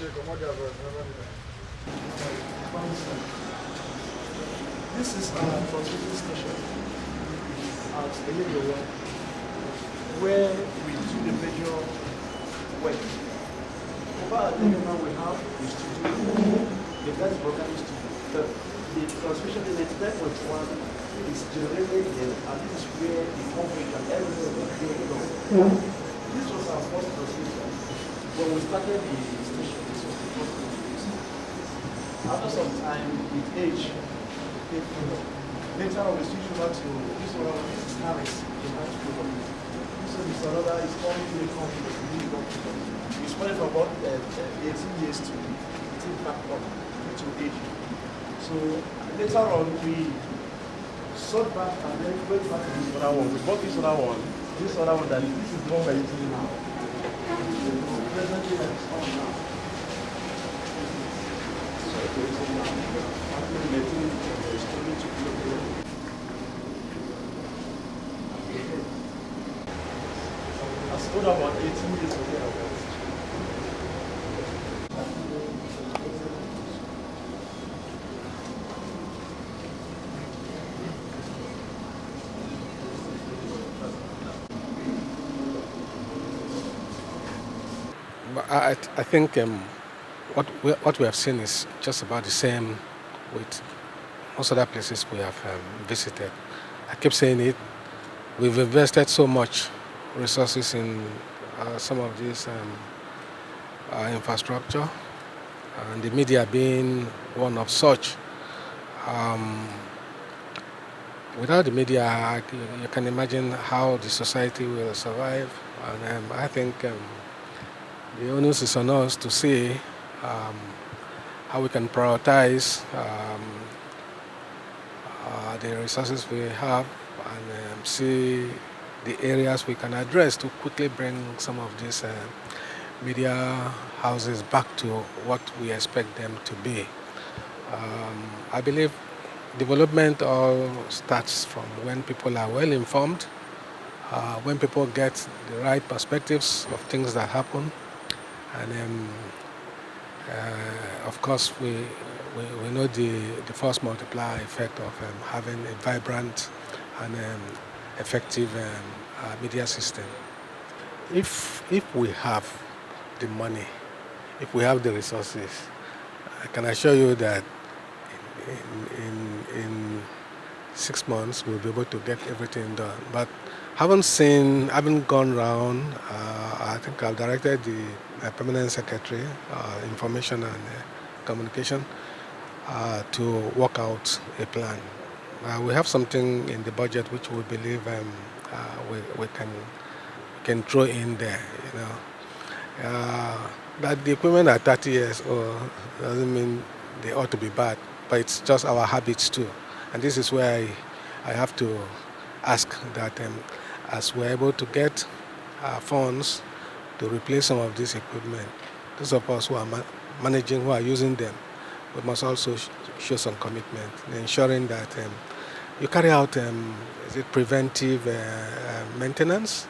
This is our transmission station at Revamp, where we do the major work. Over at Revamp we have the studio, the gas broadcasting studio. The transmission in 99.1 is generated here, and this is where the coverage and everything is being done. This was our first transmission. When we started the station, this was the first transmission. After some time, with age, later on we switch over to this one. This is Harris, the Harris product. So this another is called the company. We spent for about 18 years to back up to age. So later on we sold back and then went back to this other one. We bought this other one. This other one that this is the one we're using now. Presently that is on now. I stood about 18 years ago. I think what we have seen is just about the same with most other places we have visited. I keep saying it, we've invested so much resources in some of this infrastructure, and the media being one of such. Without the media, you can imagine how the society will survive, and I think the onus is on us to see how we can prioritize the resources we have and see the areas we can address to quickly bring some of these media houses back to what we expect them to be. I believe development all starts from when people are well informed, when people get the right perspectives of things that happen. And of course, we know the force multiplier effect of having a vibrant and effective media system. If we have the money, if we have the resources, I can assure you that in 6 months we'll be able to get everything done. But haven't gone round. I think I've directed the permanent secretary, information and communication, to work out a plan. We have something in the budget which we believe we can throw in there. You know, that the equipment at 30 years old doesn't mean they ought to be bad, but it's just our habits too. And this is where I have to ask that as we're able to get funds to replace some of this equipment, those of us who are managing, who are using them, we must also show some commitment in ensuring that you carry out preventive maintenance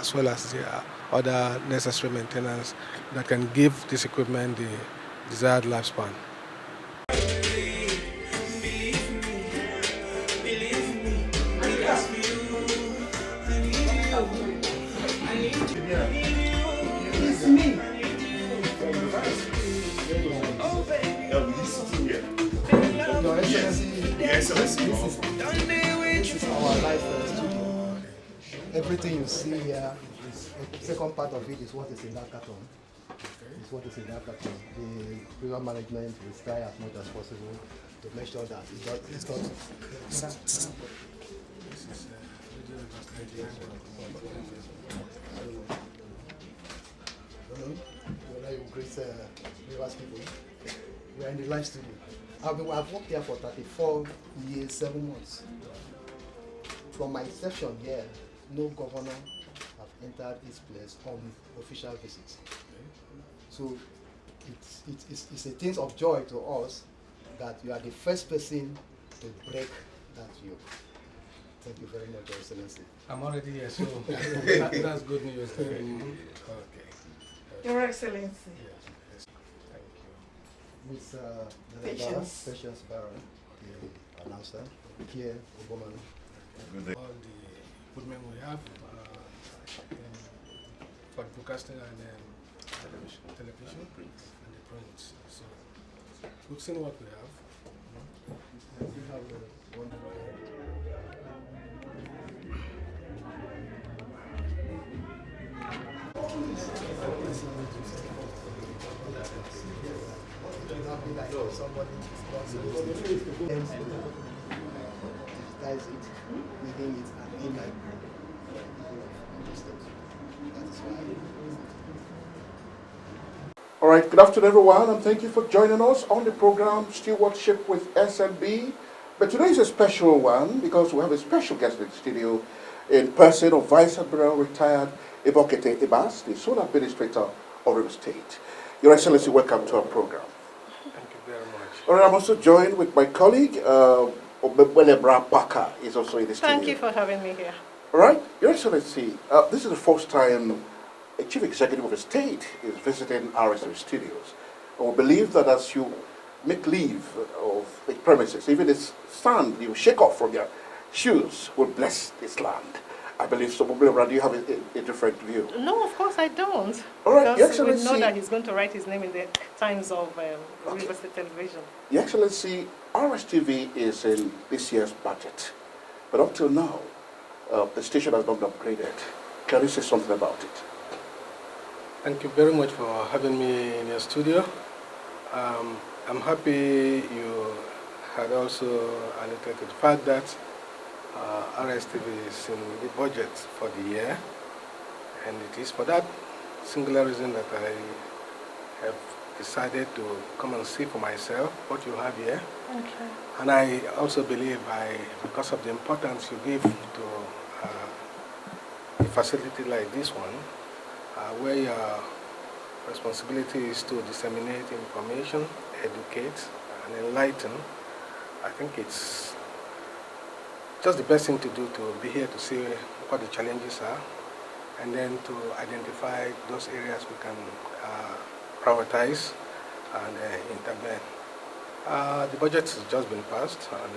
as well as the other necessary maintenance that can give this equipment the desired lifespan. This is our live studio. Everything you see here, the second part of it is what is in that carton. It's what is in that carton. The program management will try as much as possible to make sure that it's not. Whether you greet Rivers people, we are in the live studio. I've worked here for 34 years, 7 months. From my inception here, no governor have entered this place on official visits. So it's a thing of joy to us that you are the first person to break that yoke. Thank you very much, Your Excellency. I'm already here, so that's good news. Okay. Your Excellency, Miss Patience. Patience Baron, the announcer, here, woman. All the equipment we have for broadcasting and television and the prints. So we've seen what we have. We have one. Somebody digitize it, making it an e-library. That is why. All right, good afternoon, everyone, and thank you for joining us on the program Stewardship with SNB. But today is a special one because we have a special guest in the studio in person of Vice Admiral retired Ibas, the sole administrator of River State. Your Excellency, welcome to our program. Thank you very much. All right, I'm also joined with my colleague, Obebelebra Paka, is also in the studio. Thank you for having me here. All right, Your Excellency, this is the first time a chief executive of a state is visiting RSM studios. And we believe that as you make leave of the premises, even the sand you shake off from your shoes will bless this land. I believe so. Do you have a different view? No, of course I don't. All right, Your because we know Excellency. that he's going to write his name in the Times of River State Television. Your Excellency, RSTV is in this year's budget. But up till now, the station has not been upgraded. Can you say something about it? Thank you very much for having me in your studio. I'm happy you had also alluded to the fact that RSTV is in the budget for the year, and it is for that singular reason that I have decided to come and see for myself what you have here. Okay. And I also believe because of the importance you give to a facility like this one, where your responsibility is to disseminate information, educate, and enlighten, I think it's just the best thing to do to be here to see what the challenges are, and then to identify those areas we can prioritize and intervene. The budget has just been passed, and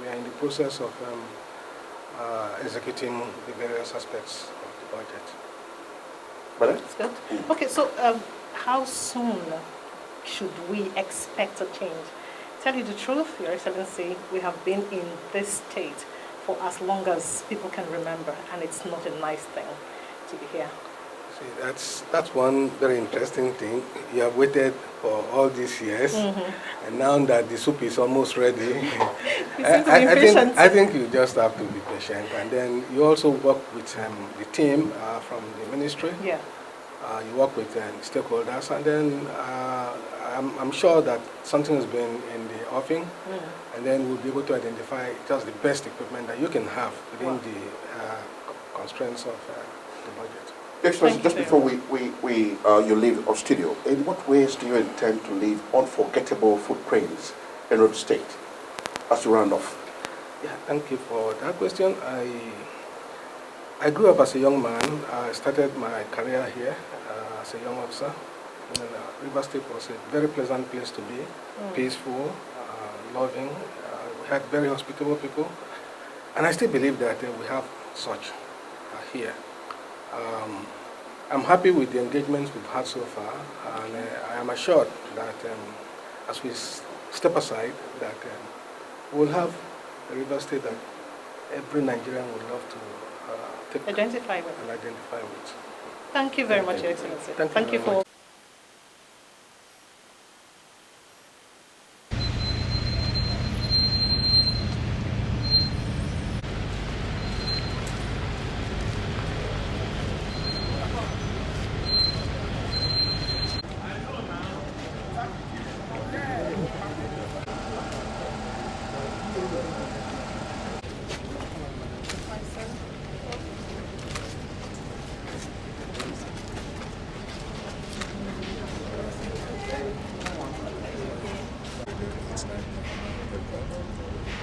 we are in the process of executing the various aspects of the budget. That's good. Okay, so how soon should we expect a change? Tell you the truth, Your Excellency, we have been in this state for as long as people can remember, and it's not a nice thing to be here. See, that's one very interesting thing. You have waited for all these years, and now that the soup is almost ready, You seem to be impatient. I think you just have to be patient. And then you also work with the team from the ministry. Yeah. You work with stakeholders, and then I'm sure that something has been in the offing, and then we'll be able to identify just the best equipment that you can have within the constraints of the budget. Excellency, just before you leave our studio, in what ways do you intend to leave unforgettable footprints in River State as you round off? Yeah, thank you for that question. I grew up as a young man. I started my career here as a young officer. And, River State was a very pleasant place to be, peaceful, loving. We had very hospitable people, and I still believe that we have such here. I'm happy with the engagements we've had so far, and I am assured that as we step aside, that we'll have a River State that every Nigerian would love to Identify with. and identify with. Thank you very much, Your Excellency. Thank you very for much.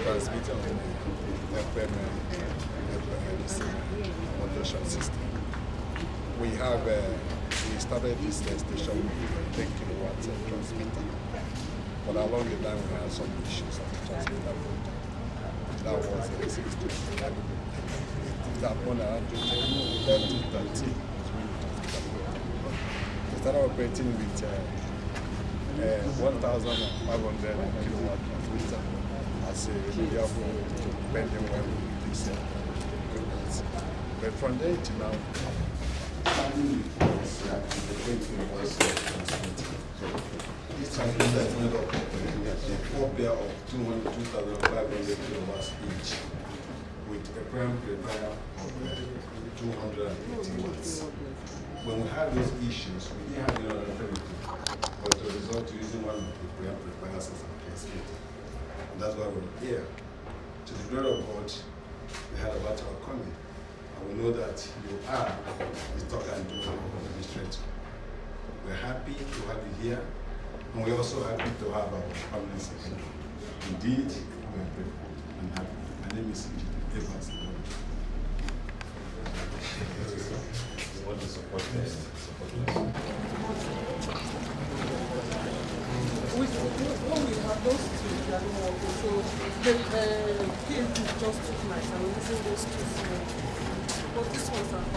Transmitting to the FM modulation system. We have we started this station with 10 kilowatts transmitter, But along the line, we had some issues of the transmitter. That was in 2011. That one around 2013 was when the transmitter broke. We started operating with 1,500 kilowatt transmitter as a remedial for pending when we release equipment. But from there to now, this transmitter is made up of a 4 pair of 2,500 kilowatts each, with a prime amplifier of 280 watts. When we had those issues, we didn't have any alternative but to resort to using one of the prime amplifiers as our case. And that's why we're here. To the glory of God, we heard about our coming. And we know that you are the talk and do administrator. We're happy to have you here. And we're also happy to have our permanent secretary. Indeed, we're grateful and happy. My name is Ibas. We want to support this. When we have those two, they are not working. So the PMP just took nice and we're using those two. But this one's are